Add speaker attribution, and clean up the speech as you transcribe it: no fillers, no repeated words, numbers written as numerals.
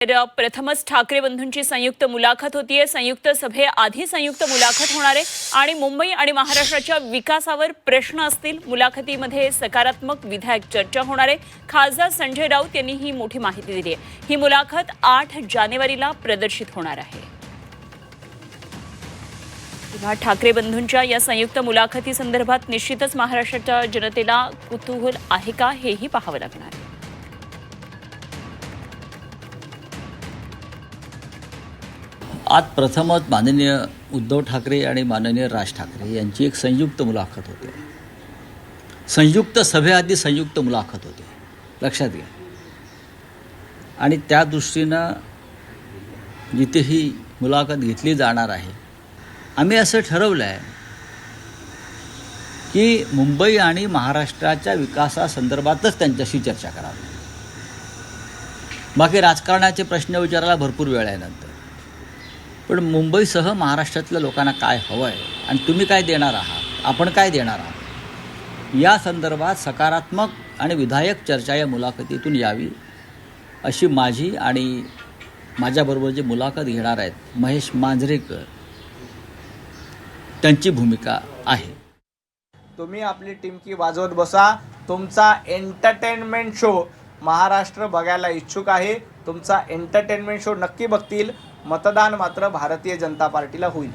Speaker 1: प्रथमच ठाकरे बंधूंची संयुक्त मुलाखत होतीये। संयुक्त सभेआधी संयुक्त मुलाखत होणार आहे आणि मुंबई आणि महाराष्ट्राच्या विकासावर प्रश्न असतील। मुलाखतीमध्ये सकारात्मक विधायक चर्चा होणार आहे। खासदार संजय राऊत यांनी ही मोठी माहिती दिली आहे। ही मुलाखत 8 जानेवारीला प्रदर्शित होणार आहे। ठाकरे बंधूंच्या या संयुक्त मुलाखती संदर्भात निश्चितच महाराष्ट्राच्या जनतेला कुतूहल आहे का हेही पाहावं लागणार आहे।
Speaker 2: आज प्रथमच माननीय उद्धव ठाकरे आणि माननीय राज ठाकरे यांची एक संयुक्त मुलाखत होते। संयुक्त सभेआधी संयुक्त मुलाखत होते, लक्षात घ्या। आणि त्या दृष्टीनं जिथे ही मुलाखत घेतली जाणार आहे, आम्ही असं ठरवलं आहे की मुंबई आणि महाराष्ट्राच्या विकासासंदर्भातच त्यांच्याशी चर्चा करावी। बाकी राजकारणाचे प्रश्न विचारायला भरपूर वेळ आहे नंतर, पण मुंबईसह महाराष्ट्रातल्या लोकांना काय हवं आहे आणि तुम्ही काय देणार आहात, आपण काय देणार आहात, या संदर्भात सकारात्मक आणि विधायक चर्चा या मुलाखतीतून यावी अशी माझी आणि माझ्याबरोबर जे मुलाखत घेणार आहेत महेश मांजरेकर त्यांची भूमिका आहे।
Speaker 3: तुम्ही आपली टिमकी वाजवत बसा। तुमचा एंटरटेनमेंट शो महाराष्ट्र बघायला इच्छुक आहे। तुमचा एंटरटेनमेंट शो नक्की बघतील। मतदान मात्र भारतीय जनता पार्टीला होईल।